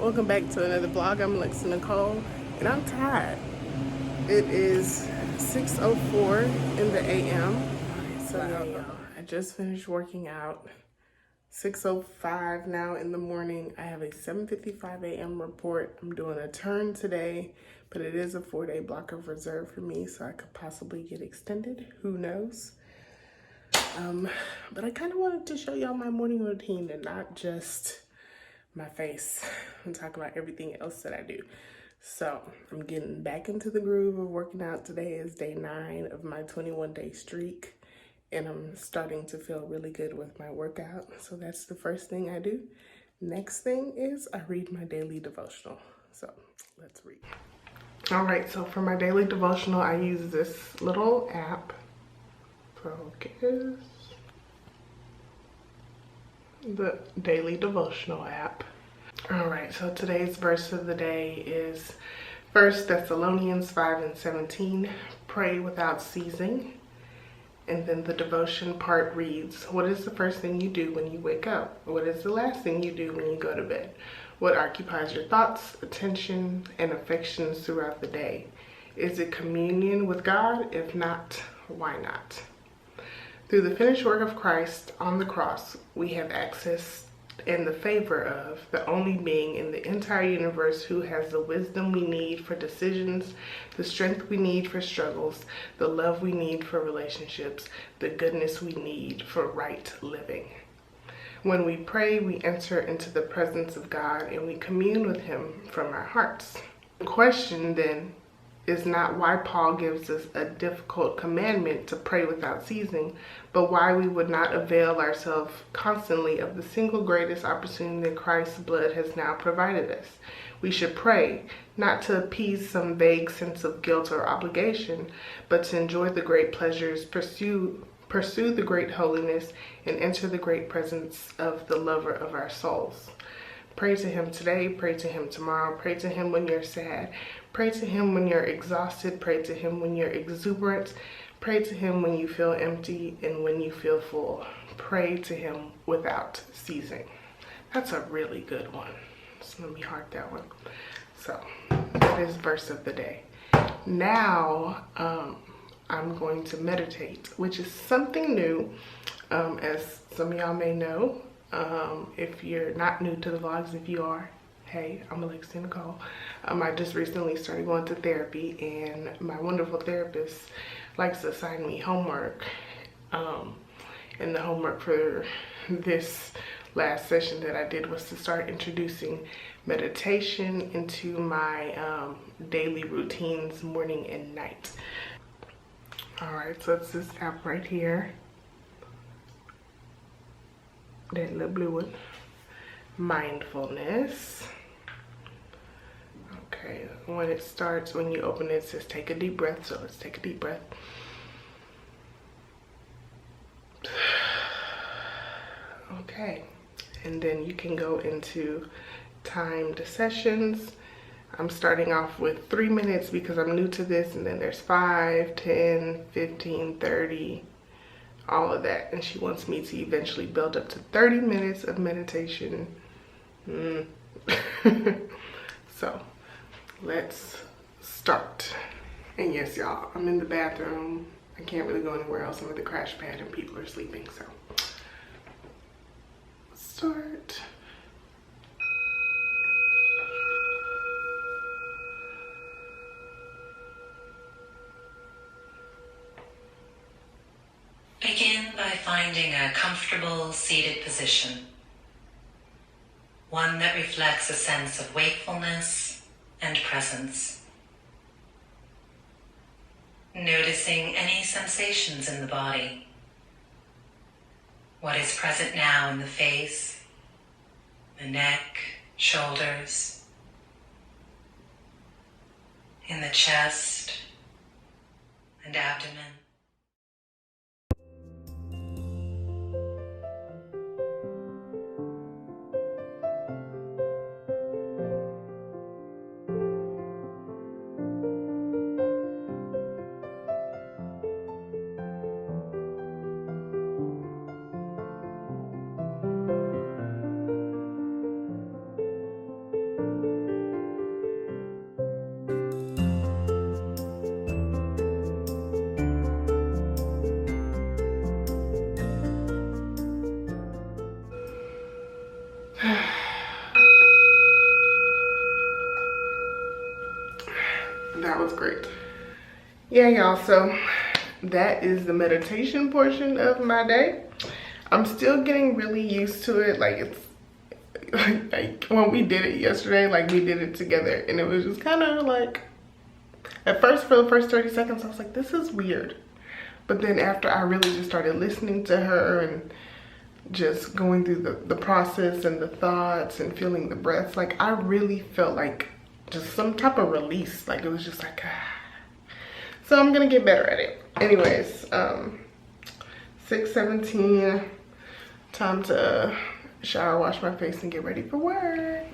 Welcome back to another vlog. I'm Alexia Nicole, and I'm tired. It is 6:04 in the a.m. So y'all, I just finished working out. 6:05 now in the morning. I have a 7:55 a.m. report. I'm doing a turn today, but it is a 4-day block of reserve for me, so I could possibly get extended. Who knows? But I kind of wanted to show y'all my morning routine and not just my face and talk about everything else that I do. So I'm getting back into the groove of working out. Today is day 9 of my 21-day streak, and I'm starting to feel really good with my workout. So that's the first thing I do. Next thing is I read my daily devotional. So let's read. All right, so for my daily devotional, I use this little app. Focus. The daily devotional app. All right, so today's verse of the day is 1 Thessalonians 5:17. Pray without ceasing. And then the devotion part reads, what is the first thing you do when you wake up? What is the last thing you do when you go to bed? What occupies your thoughts, attention, and affections throughout the day? Is it communion with God? If not, why not? Through the finished work of Christ on the cross, we have access and the favor of the only being in the entire universe who has the wisdom we need for decisions, the strength we need for struggles, the love we need for relationships, the goodness we need for right living. When we pray, we enter into the presence of God and we commune with Him from our hearts. The question then is not why Paul gives us a difficult commandment to pray without ceasing, but why we would not avail ourselves constantly of the single greatest opportunity that Christ's blood has now provided us. We should pray, not to appease some vague sense of guilt or obligation, but to enjoy the great pleasures, pursue the great holiness, and enter the great presence of the lover of our souls. Pray to Him today, pray to Him tomorrow, pray to Him when you're sad, pray to Him when you're exhausted, pray to Him when you're exuberant, pray to Him when you feel empty and when you feel full. Pray to Him without ceasing. That's a really good one. So let me heart that one. So that is verse of the day. Now I'm going to meditate, which is something new, as some of y'all may know. If you're not new to the vlogs, if you are, hey, I'm Alexia Nicole. I just recently started going to therapy, and my wonderful therapist likes to assign me homework. And the homework for this last session that I did was to start introducing meditation into my daily routines, morning and night. All right, so it's this app right here. That little blue one. Mindfulness. Okay, when it starts, when you open it, it says take a deep breath. So let's take a deep breath. Okay, and then you can go into timed sessions. I'm starting off with 3 minutes because I'm new to this, and then there's 5, 10, 15, 30. All of that, and she wants me to eventually build up to 30 minutes of meditation. So let's start. And yes, y'all, I'm in the bathroom. I can't really go anywhere else. I'm at the crash pad and people are sleeping, so let's start. Begin by finding a comfortable seated position, one that reflects a sense of wakefulness and presence. Noticing any sensations in the body. what is present now in the face, the neck, shoulders, in the chest and abdomen. That was great. Yeah, y'all, so that is the meditation portion of my day. I'm still getting really used to it. Like, it's like when we did it yesterday, like we did it together, and it was just kind of like, at first, for the first 30 seconds, I was like, this is weird. But then after I really just started listening to her and just going through the process and the thoughts and feeling the breaths, like I really felt like just some type of release. Like it was just like, ah. So I'm gonna get better at it. Anyways, 6:17, time to shower, wash my face, and get ready for work.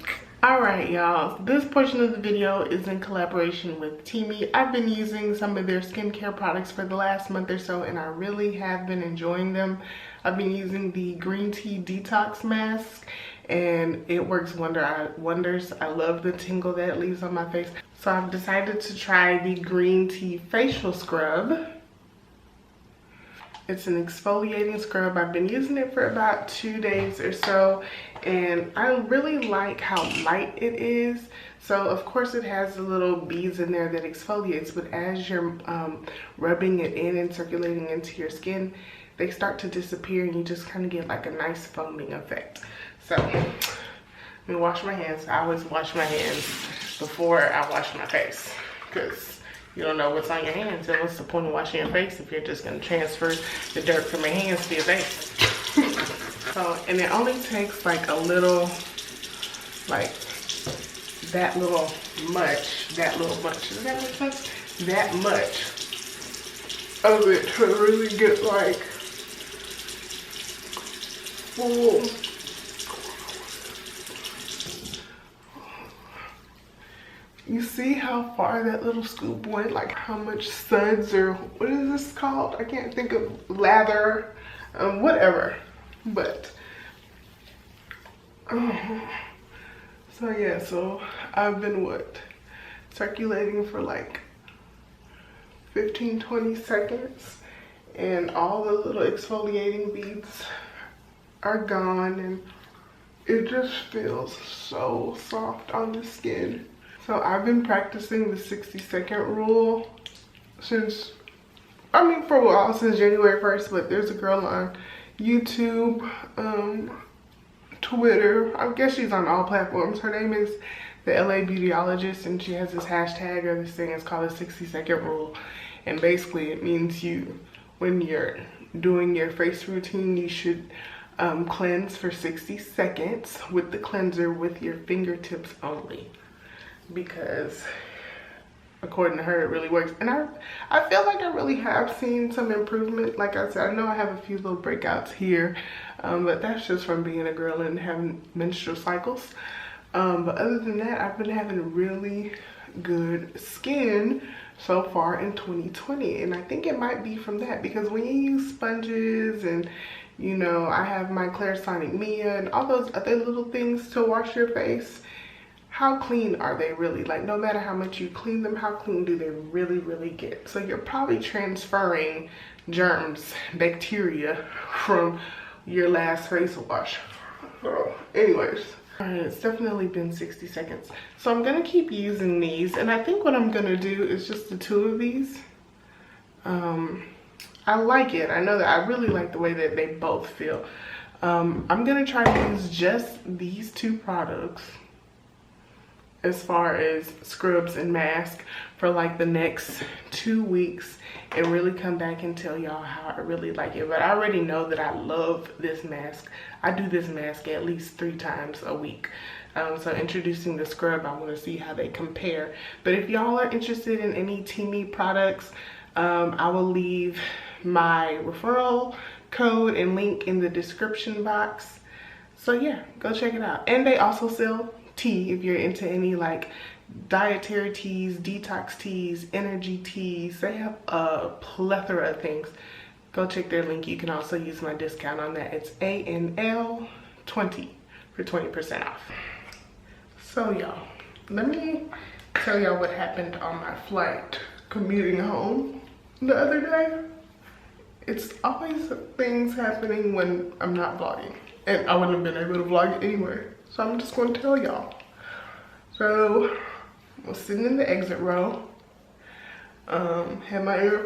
All right, y'all, this portion of the video is in collaboration with Teami. I've been using some of their skincare products for the last month or so, and I really have been enjoying them. I've been using the green tea detox mask, and it works wonders. I love the tingle that it leaves on my face. So I've decided to try the green tea facial scrub. It's an exfoliating scrub. I've been using it for about 2 days or so, and I really like how light it is. So of course it has the little beads in there that exfoliates, but as you're rubbing it in and circulating into your skin, they start to disappear and you just kind of get like a nice foaming effect. So let me wash my hands. I always wash my hands before I wash my face, because you don't know what's on your hands, and what's the point of washing your face if you're just gonna transfer the dirt from your hands to your face? So, and it only takes like a little, like that little much, does that make sense? That much of it to really get like full. You see how far that little scoop went? Like how much suds, or what is this called? I can't think of, lather, whatever. But, so yeah, so I've been circulating for like 15-20 seconds, and all the little exfoliating beads are gone, and it just feels so soft on the skin. So I've been practicing the 60-second rule since, for a while, since January 1st, but there's a girl on YouTube, Twitter, I guess she's on all platforms. Her name is the LA Beautyologist, and she has this hashtag or this thing, it's called the 60-second rule. And basically it means when you're doing your face routine, you should cleanse for 60 seconds with the cleanser with your fingertips only. Because according to her, it really works. And I feel like I really have seen some improvement. Like I said, I know I have a few little breakouts here, but that's just from being a girl and having menstrual cycles. But other than that, I've been having really good skin so far in 2020. And I think it might be from that, because when you use sponges and, you know, I have my Clarisonic Mia and all those other little things to wash your face, how clean are they really? Like, no matter how much you clean them, how clean do they really get? So you're probably transferring germs, bacteria from your last face wash. So anyways, all right, it's definitely been 60 seconds. So I'm gonna keep using these, and I think what I'm gonna do is just the 2 of these. I like it. I know that I really like the way that they both feel. I'm gonna try to use just these 2 products. as far as scrubs and mask for like the next 2 weeks and really come back and tell y'all how I really like it. But I already know that I love this mask. I do this mask at least 3 times a week. So introducing the scrub, I want to see how they compare. But if y'all are interested in any Teami products, I will leave my referral code and link in the description box. So yeah, go check it out. And they also sell tea if you're into any like dietary teas, detox teas, energy teas. They have a plethora of things. Go check their link. You can also use my discount on that. It's ANL20 for 20% off. So y'all, let me tell y'all what happened on my flight commuting home the other day. It's always things happening when I'm not vlogging, and I wouldn't have been able to vlog it anyway. So I'm just gonna tell y'all. So I was sitting in the exit row, had my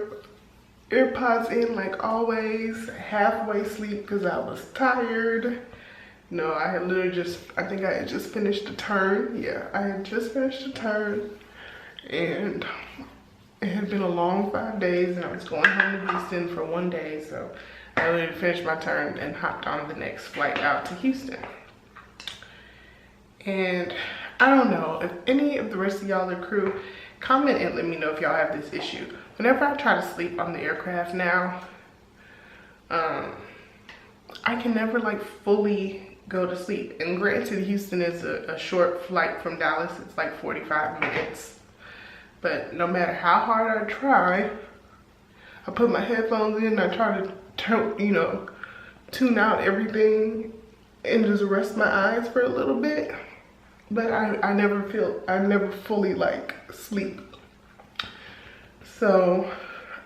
earpods in like always, halfway asleep because I was tired. No, I had literally I think I had just finished a turn. Yeah, I had just finished a turn, and it had been a long 5 days, and I was going home to Houston for 1 day. So I literally finished my turn and hopped on the next flight out to Houston. And I don't know if any of the rest of y'all are crew, comment and let me know if y'all have this issue. Whenever I try to sleep on the aircraft now, I can never like fully go to sleep. And granted, Houston is a short flight from Dallas. It's like 45 minutes. But no matter how hard I try, I put my headphones in and I try to tune out everything and just rest my eyes for a little bit. But I never fully like sleep. So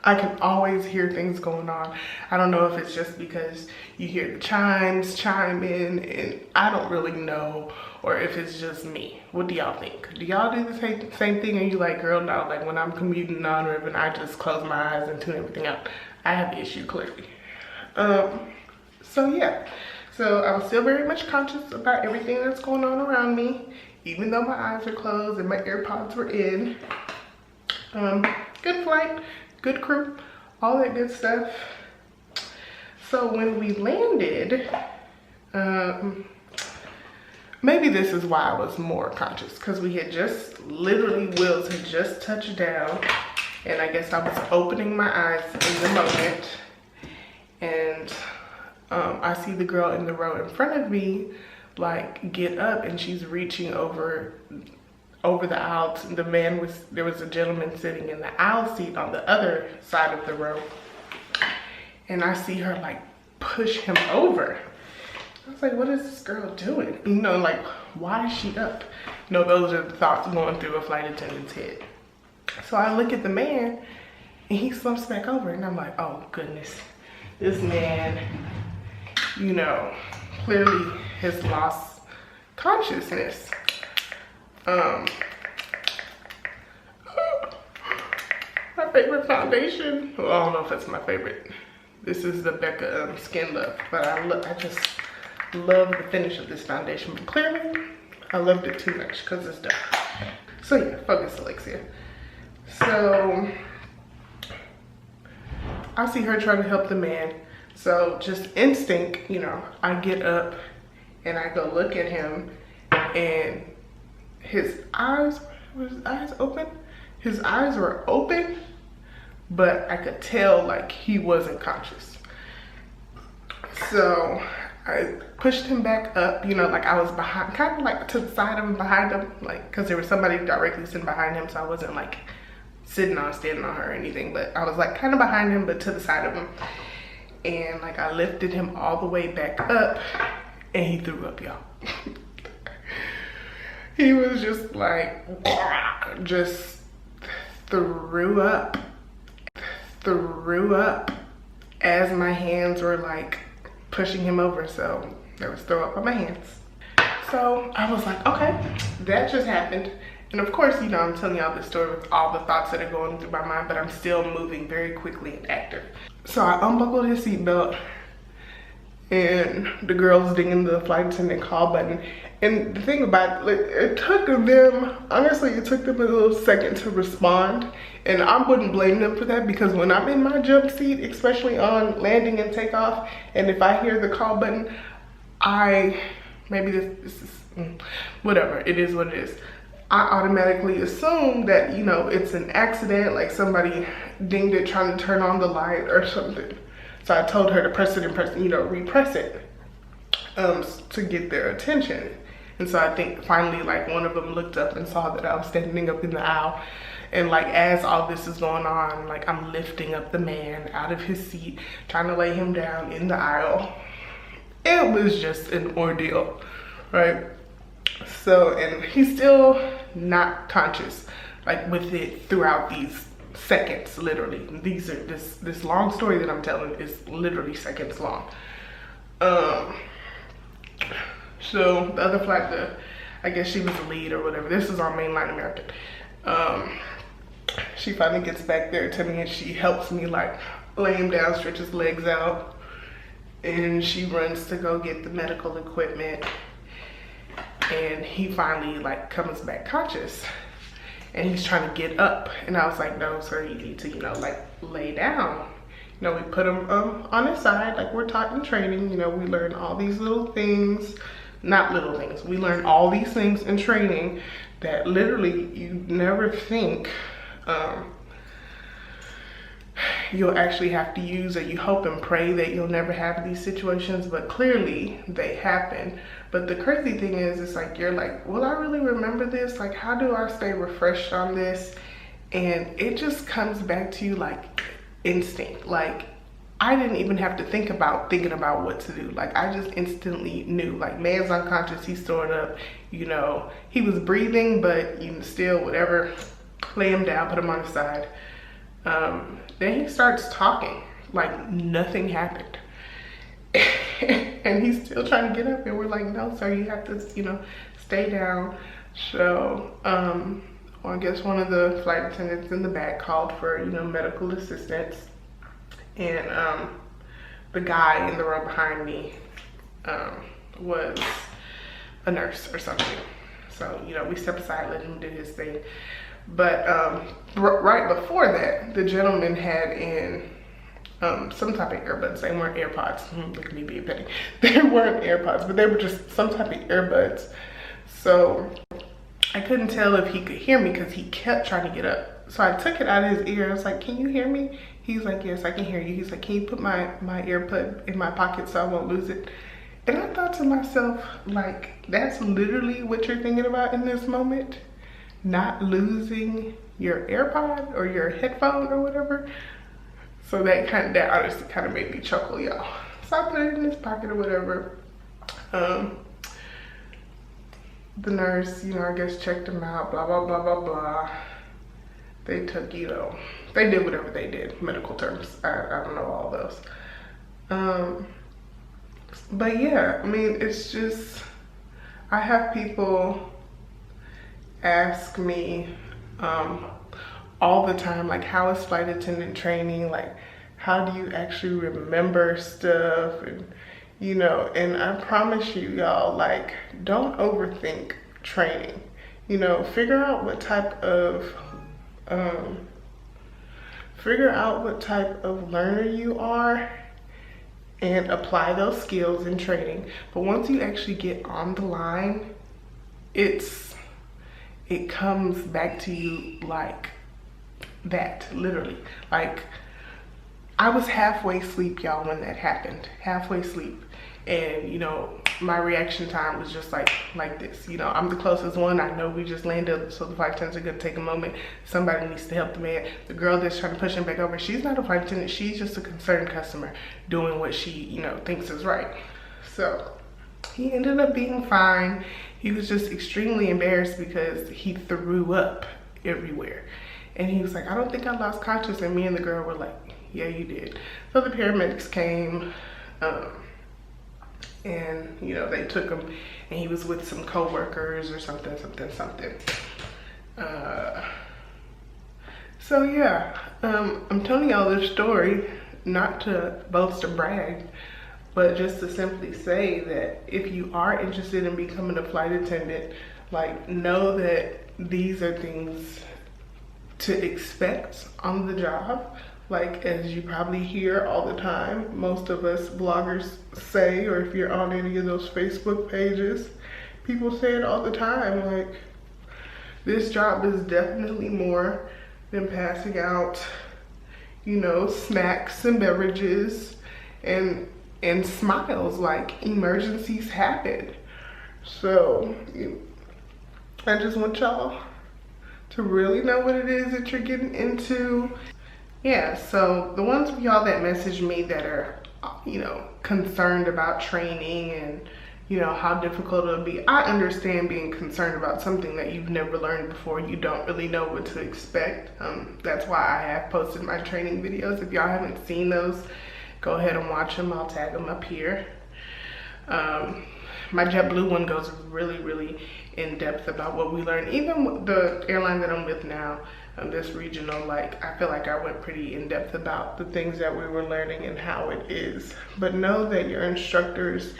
I can always hear things going on. I don't know if it's just because you hear the chimes chime in, and I don't really know, or if it's just me. What do y'all think? Do y'all do the same thing? Are you like, girl, no, like when I'm commuting non-urban, I just close my eyes and tune everything out? I have the issue clearly. So yeah. So I was still very much conscious about everything that's going on around me, even though my eyes are closed and my AirPods were in. Good flight, good crew, all that good stuff. So when we landed, maybe this is why I was more conscious, because we had just, literally wheels had just touched down, and I guess I was opening my eyes in the moment, and I see the girl in the row in front of me like get up, and she's reaching over the aisle. There was a gentleman sitting in the aisle seat on the other side of the row, and I see her like push him over. I was like, what is this girl doing? Like, why is she up? Those are the thoughts going through a flight attendant's head. So I look at the man, and he slumps back over, and I'm like, oh goodness, this man, clearly has lost consciousness. My favorite foundation, well, I don't know if it's my favorite. This is the Becca Skin Love, but I just love the finish of this foundation. But clearly, I loved it too much because it's dark. So yeah, focus, Alexia. So I see her trying to help the man. So just instinct, I get up and I go look at him, and his eyes, were his eyes open? His eyes were open, but I could tell like he wasn't conscious. So I pushed him back up, like I was behind, kind of like to the side of him, behind him, like, because there was somebody directly sitting behind him, so I wasn't like standing on her or anything, but I was like kind of behind him, but to the side of him. And like I lifted him all the way back up, and he threw up, y'all. He was just like, just threw up as my hands were like pushing him over. So there was throw up on my hands. So I was like, okay, that just happened. And of course, I'm telling y'all this story with all the thoughts that are going through my mind, but I'm still moving very quickly and active. So I unbuckled his seatbelt, and the girl's dinging the flight attendant call button. And the thing about it, it took them, honestly, it took them a little second to respond. And I wouldn't blame them for that, because when I'm in my jump seat, especially on landing and takeoff, and if I hear the call button, maybe this is, whatever, it is what it is. I automatically assume that, you know, it's an accident, like somebody dinged it trying to turn on the light or something. So I told her to press it and press, you know, repress it to get their attention. And so I think finally, like, one of them looked up and saw that I was standing up in the aisle. And like, as all this is going on, like, I'm lifting up the man out of his seat, trying to lay him down in the aisle. It was just an ordeal, right? So, and he's still not conscious, like, with it throughout these seconds, literally. These are, this long story that I'm telling is literally seconds long. So the other flight, I guess she was the lead or whatever. This is on mainline American. She finally gets back there to me and she helps me, like, lay him down, stretch his legs out, and she runs to go get the medical equipment. And he finally, like, comes back conscious, and he's trying to get up. And I was like, no, sir, you need to, you know, like, lay down. You know, we put him on his side, like we're taught in training. You know, we learn all these little things, not little things. We learn all these things in training that literally you never think you'll actually have to use, or you hope and pray that you'll never have these situations, but clearly they happen. But the crazy thing is, it's like, you're like, will I really remember this? Like, how do I stay refreshed on this? And it just comes back to you like instinct. Like, I didn't even have to thinking about what to do. Like, I just instantly knew, like, man's unconscious, he's stored up, you know, he was breathing, but you still, whatever, lay him down, put him on his side. Then he starts talking like nothing happened. And he's still trying to get up, and we're like, no, sir, you have to, you know, stay down. So, well, I guess one of the flight attendants in the back called for, you know, medical assistance. And the guy in the row behind me was a nurse or something. So, you know, we stepped aside, let him do his thing. But right before that, the gentleman had in some type of earbuds. They weren't AirPods. Look at me being petty. They weren't AirPods, but they were just some type of earbuds. So I couldn't tell if he could hear me because he kept trying to get up. So I took it out of his ear. I was like, can you hear me? He's like, yes, I can hear you. He's like, can you put my earpod in my pocket so I won't lose it? And I thought to myself, like, that's literally what you're thinking about in this moment? Not losing your AirPod or your headphone or whatever. So that honestly kind of made me chuckle, y'all. So I put it in his pocket or whatever. The nurse, you know, I guess checked him out, blah, blah, blah, blah, blah. They took, you know, they did whatever they did, medical terms. I don't know all those. But yeah, I mean, it's just, I have people ask me all the time, like, how is flight attendant training? Like, how do you actually remember stuff? And, you know, and I promise you, y'all, like, don't overthink training. You know, figure out what type of learner you are and apply those skills in training. But once you actually get on the line, it comes back to you like that, literally. Like, I was halfway asleep, y'all, when that happened. Halfway asleep. And, you know, my reaction time was just like this. You know, I'm the closest one. I know we just landed, so the flight attendants are gonna take a moment. Somebody needs to help the man. The girl that's trying to push him back over, she's not a flight attendant. She's just a concerned customer doing what she, you know, thinks is right. So he ended up being fine. He was just extremely embarrassed because he threw up everywhere. And he was like, I don't think I lost consciousness. And me and the girl were like, yeah, you did. So the paramedics came, and, you know, they took him, and he was with some co-workers or something. So yeah, I'm telling y'all this story not to boast or brag, But just to simply say that if you are interested in becoming a flight attendant, like, know that these are things to expect on the job. Like, as you probably hear all the time, most of us bloggers say, or if you're on any of those Facebook pages, people say it all the time, like, this job is definitely more than passing out, you know, snacks and beverages and smiles. Like, emergencies happen. So I just want y'all to really know what it is that you're getting into. Yeah, so the ones of y'all that message me that are, you know, concerned about training and, you know, how difficult it'll be. I understand being concerned about something that you've never learned before. You don't really know what to expect. That's why I have posted my training videos. If y'all haven't seen those, go ahead and watch them. I'll tag them up here. My JetBlue one goes really, really in depth about what we learned. Even the airline that I'm with now, this regional, like, I feel like I went pretty in depth about the things that we were learning and how it is. But know that your instructors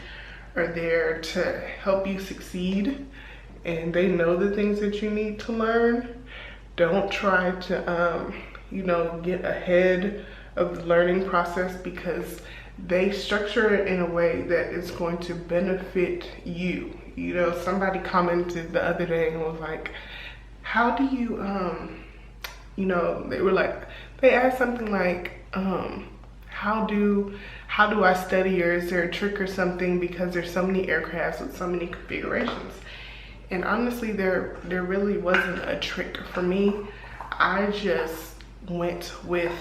are there to help you succeed, and they know the things that you need to learn. Don't try to, you know, get ahead of the learning process, because they structure it in a way that is going to benefit you. You know, somebody commented the other day and was like, how do you, you know, they were like, they asked something like, how do I study, or is there a trick or something, because there's so many aircrafts with so many configurations? And honestly, there really wasn't a trick for me. I just went with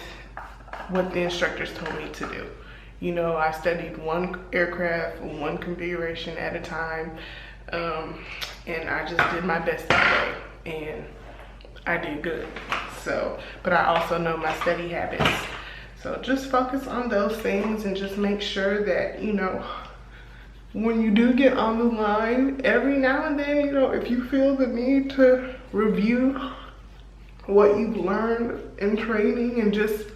what the instructors told me to do. You know, I studied one aircraft, one configuration at a time, and I just did my best that way, and I did good. So, but I also know my study habits. So just focus on those things and just make sure that, you know, when you do get on the line, every now and then, you know, if you feel the need to review what you've learned in training and just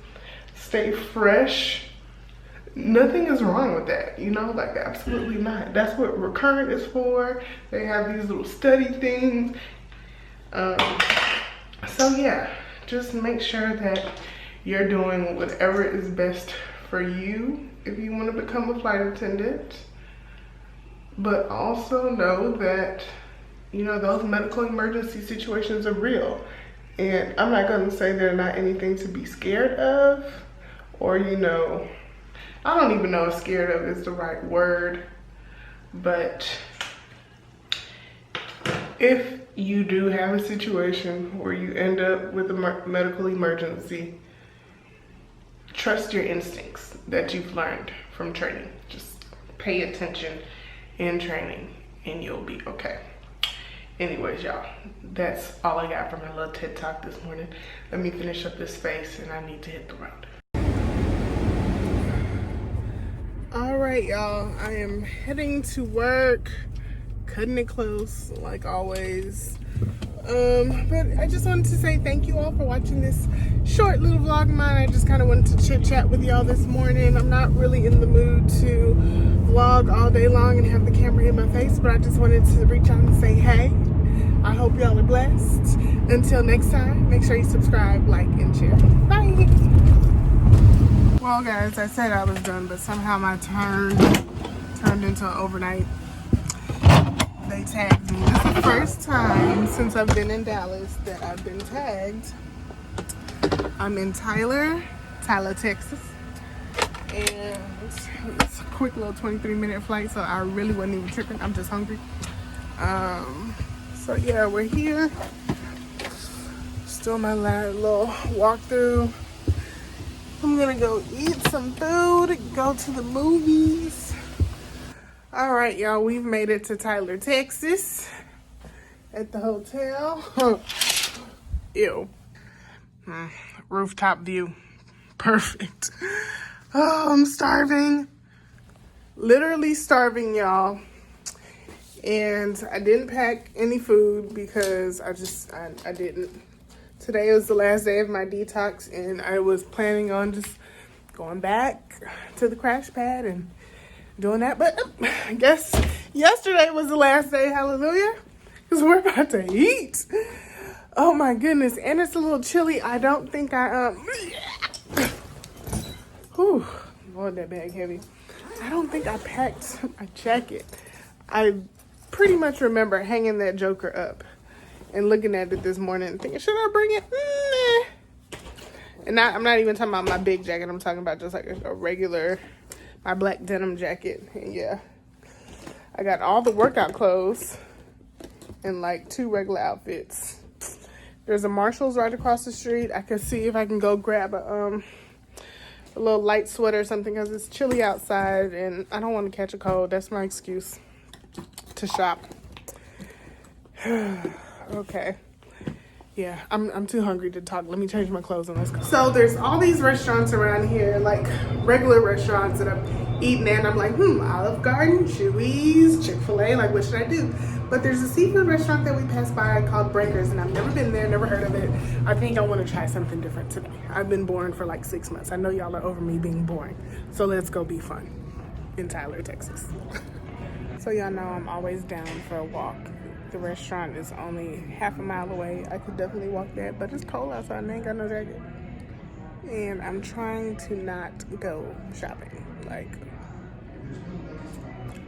stay fresh, nothing is wrong with that, you know, like, absolutely not. That's what Recurrent is for. They have these little study things. So yeah, just make sure that you're doing whatever is best for you if you want to become a flight attendant. But also know that, you know, those medical emergency situations are real. And I'm not going to say they're not anything to be scared of, or, you know, I don't even know if scared of is the right word, but if you do have a situation where you end up with a medical emergency, trust your instincts that you've learned from training. Just pay attention in training and you'll be okay. Anyways, y'all, that's all I got for my little TED Talk this morning. Let me finish up this face and I need to hit the road. All right, y'all, I am heading to work, cutting it close like always. But I just wanted to say thank you all for watching this short little vlog of mine. I just kind of wanted to chit chat with y'all this morning. I'm not really in the mood to vlog all day long and have the camera in my face, but I just wanted to reach out and say hey. I hope y'all are blessed. Until next time, make sure you subscribe, like, and share. Bye. Well, guys, I said I was done, but somehow my turn turned into an overnight. They tagged me. This is the first time since I've been in Dallas that I've been tagged. I'm in Tyler, Texas. And it's a quick little 23-minute flight, so I really wasn't even tripping. I'm just hungry. So yeah, we're here. Still my little walkthrough. I'm gonna go eat some food, go to the movies. All right, y'all, we've made it to Tyler, Texas at the hotel. Ew. Rooftop view. Perfect. Oh, I'm starving. Literally starving, y'all. And I didn't pack any food because I didn't. Today was the last day of my detox, and I was planning on just going back to the crash pad and doing that. But I guess yesterday was the last day, hallelujah, because we're about to eat. Oh my goodness, and it's a little chilly. I don't think whew, Lord, that bag heavy. I don't think I packed my jacket. I pretty much remember hanging that joker up and looking at it this morning and thinking, should I bring it? Nah. And I'm not even talking about my big jacket. I'm talking about just like a regular, my black denim jacket. And yeah, I got all the workout clothes and like 2 regular outfits. There's a Marshall's right across the street. I can see if I can go grab a little light sweater or something because it's chilly outside and I don't want to catch a cold. That's my excuse to shop. Okay. Yeah, I'm too hungry to talk. Let me change my clothes and let's go. So there's all these restaurants around here, like regular restaurants that I've eaten at. I'm like, Olive Garden, Chewy's, Chick-fil-A, like what should I do? But there's a seafood restaurant that we passed by called Breakers, and I've never been there, never heard of it. I think I want to try something different today. I've been boring for like 6 months. I know y'all are over me being boring. So let's go be fun in Tyler, Texas. So y'all know I'm always down for a walk. The restaurant is only half a mile away. I could definitely walk there, but it's cold outside and I ain't got no jacket. And I'm trying to not go shopping. Like,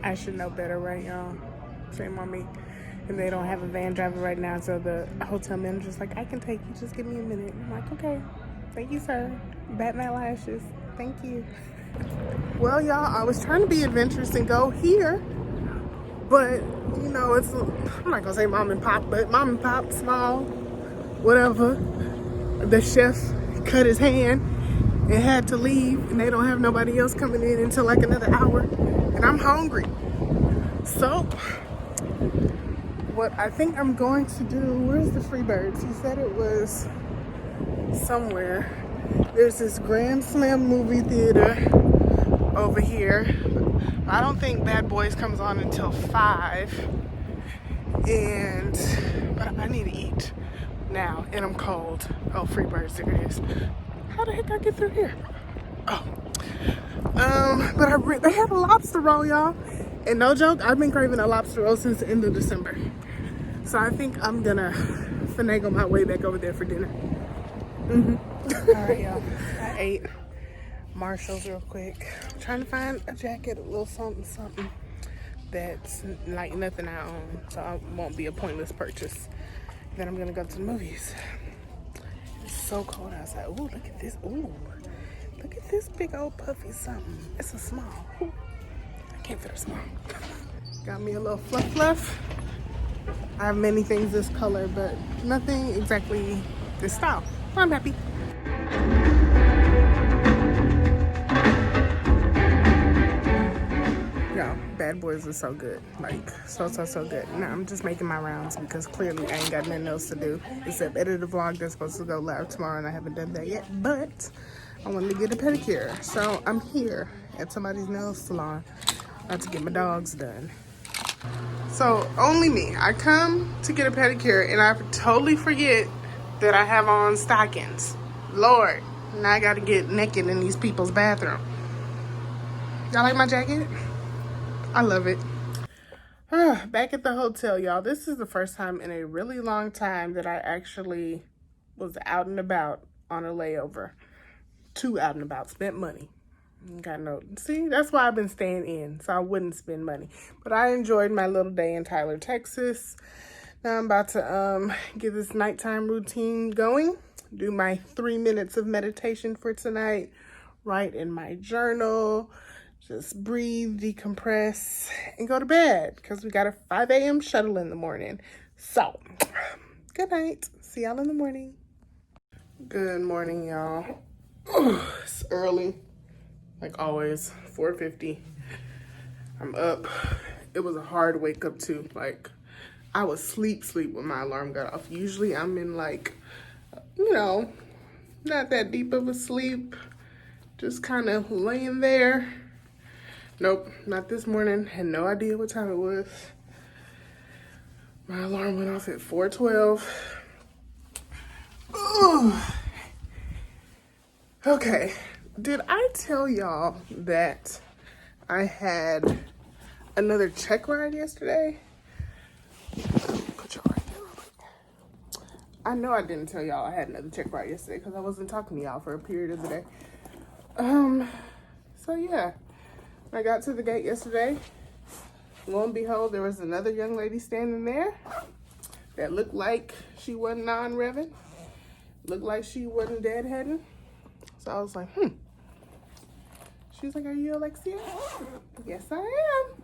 I should know better, right, y'all? Shame on me. And they don't have a van driver right now, so the hotel manager's like, I can take you, just give me a minute. I'm like, okay, thank you, sir. Bat my lashes, thank you. Well, y'all, I was trying to be adventurous and go here, but, you know, it's, I'm not gonna say mom and pop, but mom and pop, small, whatever. The chef cut his hand and had to leave, and they don't have nobody else coming in until like another hour, and I'm hungry. So, what I think I'm going to do, where's the Freebirds? He said it was somewhere. There's this Grand Slam movie theater over here. I don't think Bad Boys comes on until 5. But I need to eat now, and I'm cold. Oh, Freebirds, there it is. How the heck I get through here? Oh. But they have a lobster roll, y'all. And no joke, I've been craving a lobster roll since the end of December. So I think I'm gonna finagle my way back over there for dinner. All right, y'all. I ate Marshall's real quick. I'm trying to find a jacket, a little something that's like nothing I own, so it won't be a pointless purchase. Then I'm gonna go to the movies. It's so cold outside. Ooh, look at this. Ooh, look at this big old puffy something. It's a small. Ooh. I can't fit a small. Got me a little fluff. I have many things this color, but nothing exactly this style. I'm happy. Yo, Bad Boys is so good. Like, so good. Now, I'm just making my rounds because clearly I ain't got nothing else to do except edit a vlog that's supposed to go live tomorrow, and I haven't done that yet. But I wanted to get a pedicure. So I'm here at somebody's nail salon about to get my dogs done. So only me. I come to get a pedicure and I totally forget that I have on stockings. Lord, now I gotta get naked in these people's bathroom. Y'all like my jacket? I love it. Back at the hotel, y'all. This is the first time in a really long time that I actually was out and about on a layover. 2 out and about, spent money. Got no, see, that's why I've been staying in, so I wouldn't spend money. But I enjoyed my little day in Tyler, Texas. Now I'm about to get this nighttime routine going. Do my 3 minutes of meditation for tonight. Write in my journal. Just breathe, decompress, and go to bed. Because we got a 5 a.m. shuttle in the morning. So, good night. See y'all in the morning. Good morning, y'all. It's early. Like always, 4:50. I'm up. It was a hard wake up too. Like, I was sleep when my alarm got off. Usually I'm in like, you know, not that deep of a sleep. Just kind of laying there. Nope, not this morning. Had no idea what time it was. My alarm went off at 4:12. Okay. Did I tell y'all that I had another check ride yesterday. Put y'all right there real quick. I know I didn't tell y'all I had another check ride yesterday because I wasn't talking to y'all for a period of the day. So yeah, I got to the gate yesterday. Lo and behold, there was another young lady standing there that looked like she wasn't non-revving, looked like she wasn't deadheading. So I was like, She was like, are you Alexia? Yes, I am.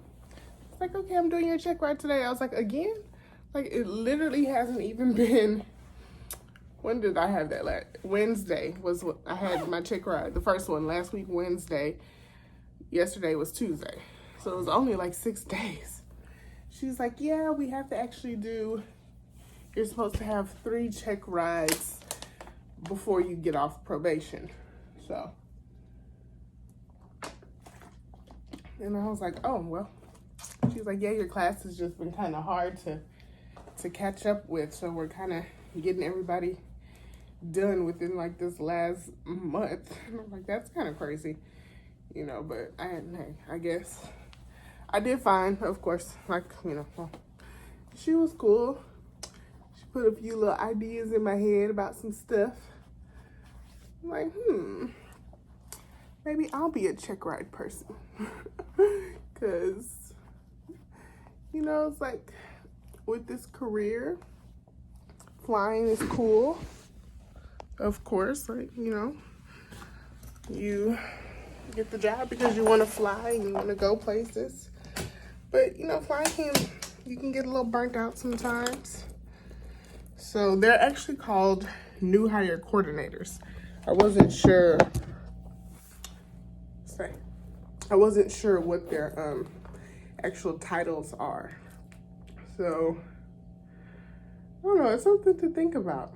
It's like, okay, I'm doing your check ride today. I was like, again? Like, it literally hasn't even been, when did I have that? Last Wednesday was what I had my check ride. The first one last week, Wednesday. Yesterday was Tuesday. So it was only like 6 days. She's like, yeah, we have to actually do, you're supposed to have 3 check rides before you get off probation. So, and I was like, oh, well. She's like, yeah, your class has just been kind of hard to catch up with. So we're kind of getting everybody done within like this last month. And I'm like, that's kind of crazy, you know, but I guess I did fine, of course. Like, you know, well, she was cool. She put a few little ideas in my head about some stuff. I'm like, maybe I'll be a check ride person. Because, you know, it's like with this career, flying is cool. Of course, like, you know, you get the job because you want to fly and you want to go places. But, you know, flying you can get a little burnt out sometimes. So they're actually called new hire coordinators. I wasn't sure what their actual titles are. So, I don't know, it's something to think about.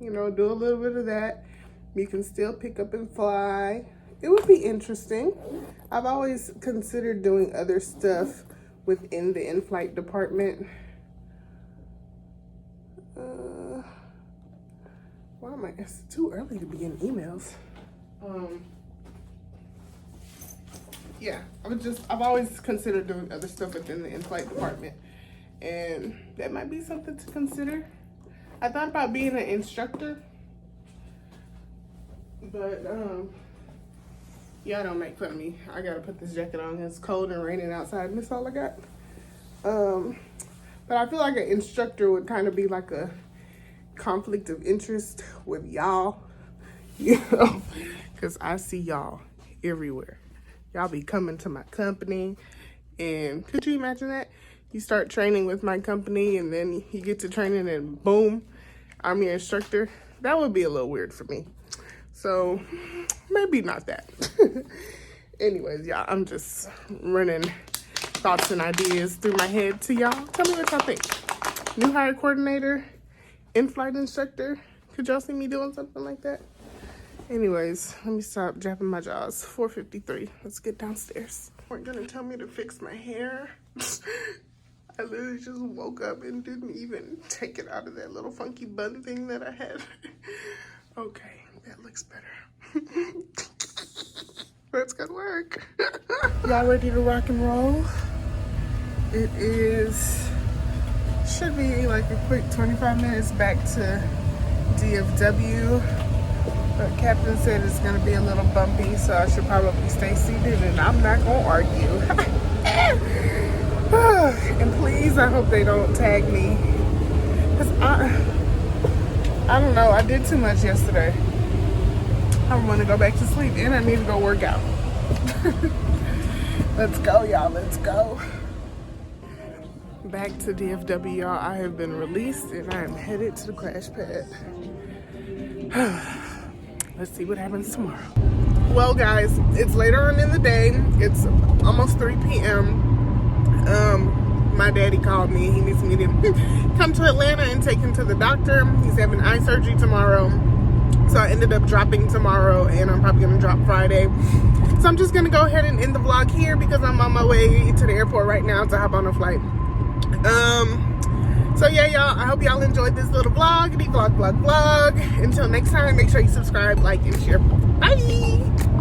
You know, do a little bit of that. You can still pick up and fly. It would be interesting. I've always considered doing other stuff within the in-flight department. Why am I? It's too early to begin emails. Yeah, I've always considered doing other stuff within the in-flight department, and that might be something to consider. I thought about being an instructor, but y'all don't make fun of me. I gotta put this jacket on. It's cold and raining outside, and that's all I got. But I feel like an instructor would kind of be like a conflict of interest with y'all, you know, because I see y'all everywhere. Y'all be coming to my company, and could you imagine that? You start training with my company, and then you get to training, and boom, I'm your instructor. That would be a little weird for me. So maybe not that. Anyways, y'all, I'm just running thoughts and ideas through my head to y'all. Tell me what y'all think. New hire coordinator, in-flight instructor. Could y'all see me doing something like that? Anyways, let me stop jabbing my jaws. 4:53. Let's get downstairs. Weren't gonna tell me to fix my hair. I literally just woke up and didn't even take it out of that little funky bun thing that I had. Okay, that looks better. Let's go to work. Y'all ready to rock and roll? It should be like a quick 25 minutes back to DFW. But Captain said it's gonna be a little bumpy, so I should probably stay seated, and I'm not gonna argue. And please, I hope they don't tag me. Cause I don't know, I did too much yesterday. I want to go back to sleep, and I need to go work out. Let's go, y'all, let's go. Back to DFW, y'all. I have been released, and I am headed to the crash pad. Let's see what happens tomorrow. Well, guys, it's later on in the day. It's almost 3 p.m. My daddy called me. He needs me to come to Atlanta and take him to the doctor. He's having eye surgery tomorrow. So I ended up dropping tomorrow, and I'm probably going to drop Friday. So I'm just going to go ahead and end the vlog here because I'm on my way to the airport right now to hop on a flight. So yeah, y'all, I hope y'all enjoyed this little vlog. Until next time, make sure you subscribe, like, and share. Bye!